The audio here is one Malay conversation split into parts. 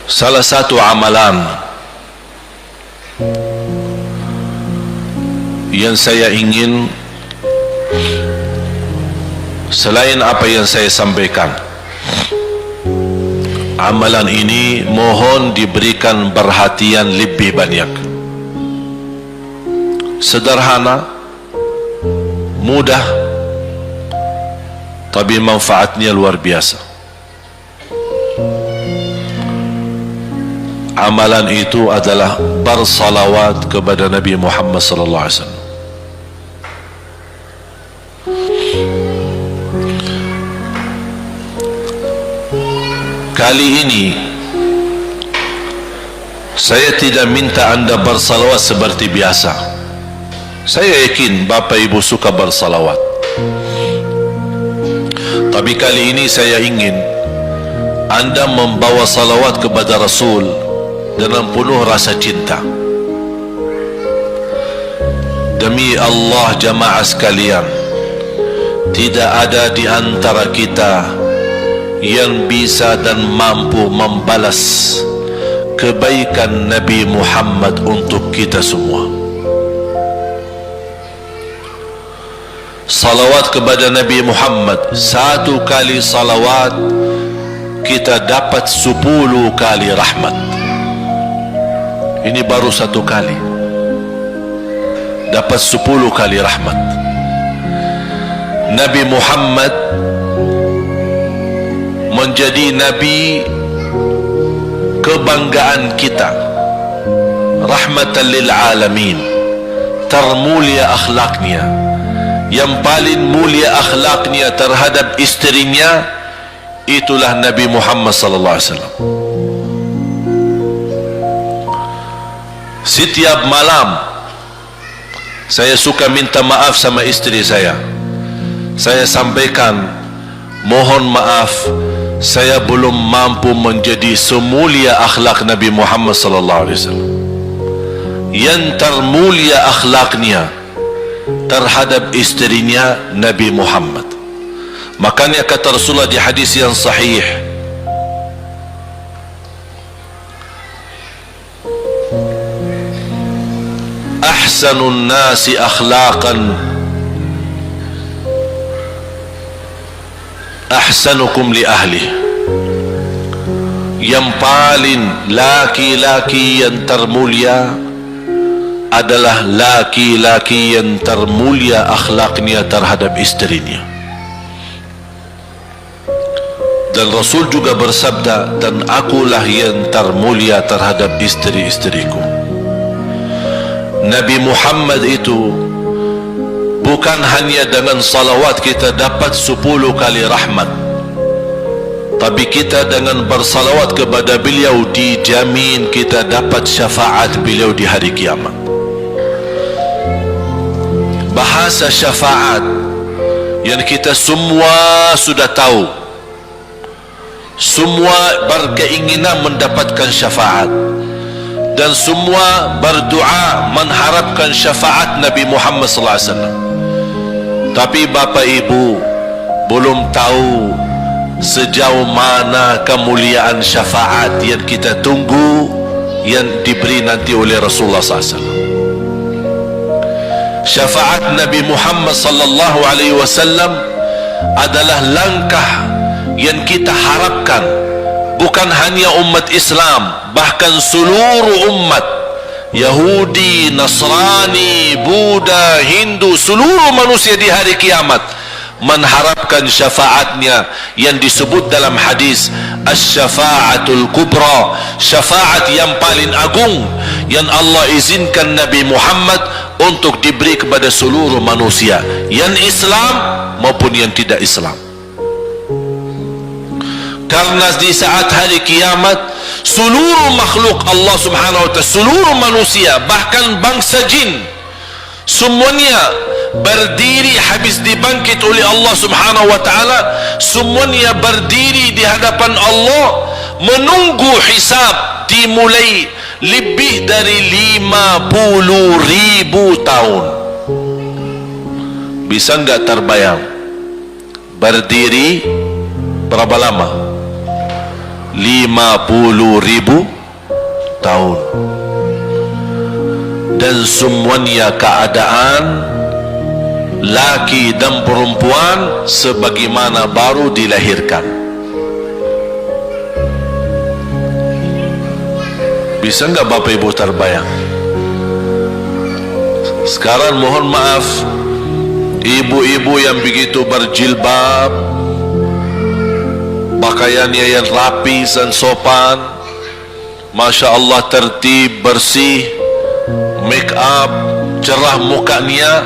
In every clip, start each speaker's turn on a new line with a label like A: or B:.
A: Salah satu amalan yang saya ingin, selain apa yang saya sampaikan, amalan ini mohon diberikan perhatian lebih banyak. Sederhana, mudah, tapi manfaatnya luar biasa. Amalan itu adalah bersalawat kepada Nabi Muhammad sallallahu alaihi wasallam. Kali ini saya tidak minta anda bersalawat seperti biasa. Saya yakin Bapak Ibu suka bersalawat, tapi kali ini saya ingin anda membawa salawat kepada Rasul dengan penuh rasa cinta. Demi Allah jamaah sekalian, tidak ada di antara kita yang bisa dan mampu membalas kebaikan Nabi Muhammad untuk kita semua. Salawat kepada Nabi Muhammad, satu kali salawat kita dapat 10 kali rahmat. Ini baru satu kali, dapat 10 kali rahmat. Nabi Muhammad menjadi Nabi kebanggaan kita, rahmatan lil alamin, termulia akhlaknya. Yang paling mulia akhlaknya terhadap istrinya itulah Nabi Muhammad sallallahu alaihi wasallam. Setiap malam saya suka minta maaf sama istri saya. Saya sampaikan, mohon maaf, saya belum mampu menjadi semulia akhlak Nabi Muhammad sallallahu alaihi wasallam. Yang termulia akhlaknya terhadap istrinya Nabi Muhammad. Makanya kata Rasulullah di hadis yang sahih, ahsanun nasi akhlaqan ahsanukum li ahli. Yang paling laki-laki yang termulia adalah laki-laki yang termulia akhlaknya terhadap istrinya. Dan Rasul juga bersabda, dan akulah yang termulia terhadap istri-istriku. Nabi Muhammad itu bukan hanya dengan salawat kita dapat 10 kali rahmat, tapi kita dengan bersalawat kepada beliau dijamin kita dapat syafaat beliau di hari kiamat. Bahasa syafaat yang kita semua sudah tahu, semua berkeinginan mendapatkan syafaat, dan semua berdoa mengharapkan syafaat Nabi Muhammad sallallahu alaihi wasallam. Tapi Bapak Ibu belum tahu sejauh mana kemuliaan syafaat yang kita tunggu yang diberi nanti oleh Rasulullah sallallahu alaihi wasallam. Syafaat Nabi Muhammad sallallahu alaihi wasallam adalah langkah yang kita harapkan, bukan hanya umat Islam, bahkan seluruh umat, Yahudi, Nasrani, Buddha, Hindu, seluruh manusia di hari kiamat mengharapkan syafaatnya yang disebut dalam hadis asy-syafa'atul kubra, syafaat yang paling agung yang Allah izinkan Nabi Muhammad untuk diberi kepada seluruh manusia, yang Islam maupun yang tidak Islam. Karena di saat hari kiamat seluruh makhluk Allah subhanahu wa ta'ala, seluruh manusia, bahkan bangsa jin, semuanya berdiri habis dibangkit oleh Allah subhanahu wa ta'ala. Semuanya berdiri di hadapan Allah menunggu hisab dimulai lebih dari 50.000 tahun. Bisa enggak terbayang berdiri berapa lama? 50.000 tahun. Dan semuanya keadaan laki dan perempuan sebagaimana baru dilahirkan. Bisa enggak Bapak Ibu terbayang? Sekarang mohon maaf, ibu-ibu yang begitu berjilbab, pakaiannya yang rapi dan sopan, Masya Allah, tertib, bersih, make up, cerah mukanya,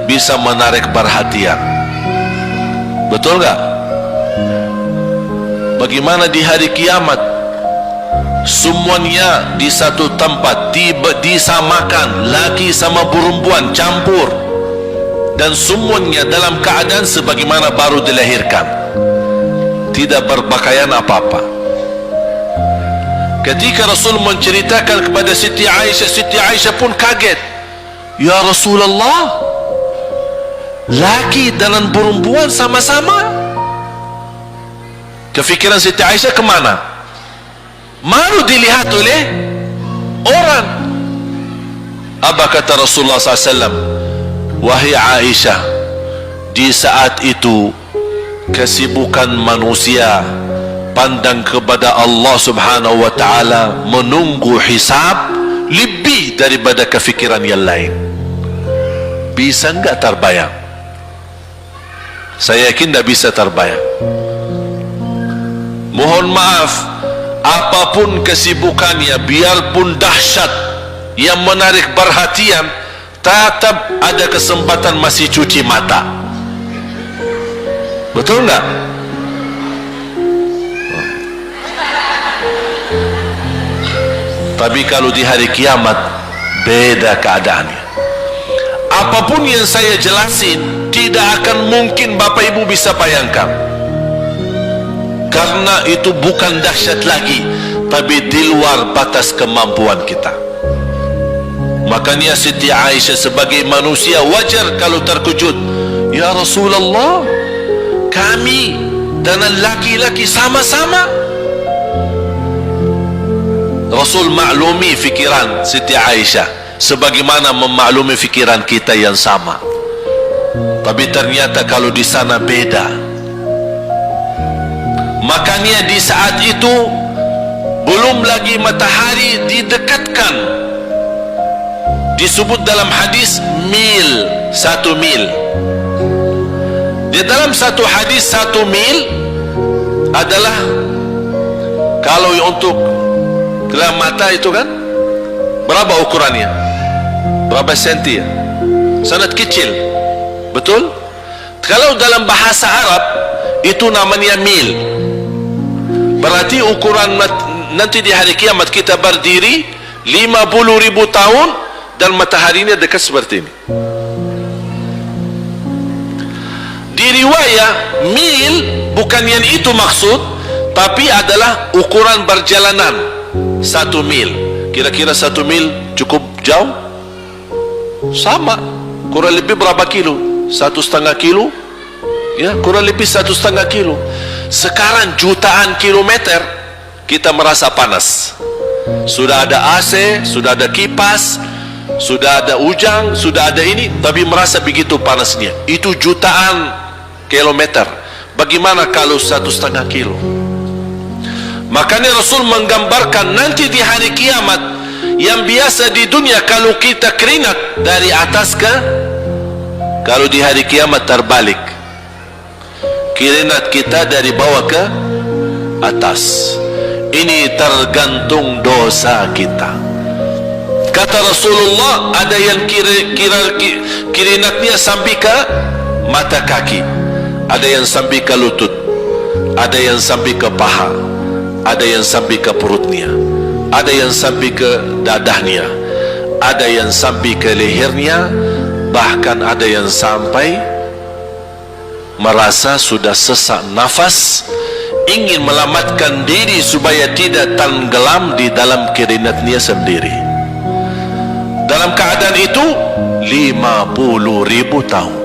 A: bisa menarik perhatian. Betul nggak? Bagaimana di hari kiamat? Semuanya di satu tempat, disamakan, laki sama perempuan campur, dan semuanya dalam keadaan sebagaimana baru dilahirkan, tidak berpakaian apa-apa. Ketika Rasul menceritakan kepada Siti Aisyah pun kaget. Ya Rasulullah, laki dan perempuan sama-sama. Kefikiran Siti Aisyah kemana? Malu dilihat oleh orang. Apa kata Rasulullah SAW? Wahai Aisyah, di saat itu kesibukan manusia pandang kepada Allah Subhanahu wa ta'ala, menunggu hisab lebih daripada kefikiran yang lain. Bisa enggak terbayang? Saya yakin tidak bisa terbayang. Mohon maaf, apapun kesibukannya, biarpun dahsyat yang menarik perhatian, tetap ada kesempatan masih cuci mata. Betul enggak? Tapi kalau di hari kiamat beda keadaannya. Apapun yang saya jelasin tidak akan mungkin Bapak Ibu bisa bayangkan, karena itu bukan dahsyat lagi, tapi di luar batas kemampuan kita. Makanya Siti Aisyah sebagai manusia wajar kalau terkejut. Ya Rasulullah, kami dan laki-laki sama-sama. Rasul maklumi fikiran Siti Aisyah sebagaimana memaklumi fikiran kita yang sama. Tapi ternyata kalau di sana beda. Makanya di saat itu belum lagi matahari didekatkan. Disebut dalam hadis mil, 1 mil. Di dalam satu hadis 1 mil adalah, kalau untuk gelang mata itu kan berapa ukurannya? Berapa senti ya? Sangat kecil. Betul? Kalau dalam bahasa Arab itu namanya mil. Berarti ukuran nanti di hari kiamat kita berdiri 50.000 tahun dan mataharinya dekat seperti ini. Di riwayat mil bukan yang itu maksud, tapi adalah ukuran perjalanan 1 mil. Kira-kira 1 mil cukup jauh? Sama, kurang lebih berapa kilo? 1,5 kilo? Ya, kurang lebih 1,5 kilo. Sekarang jutaan kilometer kita merasa panas. Sudah ada AC, sudah ada kipas, sudah ada ujang, sudah ada ini, tapi merasa begitu panasnya. Itu jutaan kilometer. Bagaimana kalau 1,5 kilo? Makanya Rasul menggambarkan nanti di hari kiamat, yang biasa di dunia kalau kita keringat dari atas ke, kalau di hari kiamat terbalik, keringat kita dari bawah ke atas. Ini tergantung dosa kita. Kata Rasulullah, ada yang keringatnya sampai ke mata kaki, ada yang sampai ke lutut, ada yang sampai ke paha, ada yang sampai ke perutnya, ada yang sampai ke dadahnya, ada yang sampai ke lehernya, bahkan ada yang sampai merasa sudah sesak nafas, ingin melamatkan diri supaya tidak tenggelam di dalam keringatnya sendiri. Dalam keadaan itu 50.000 tahun.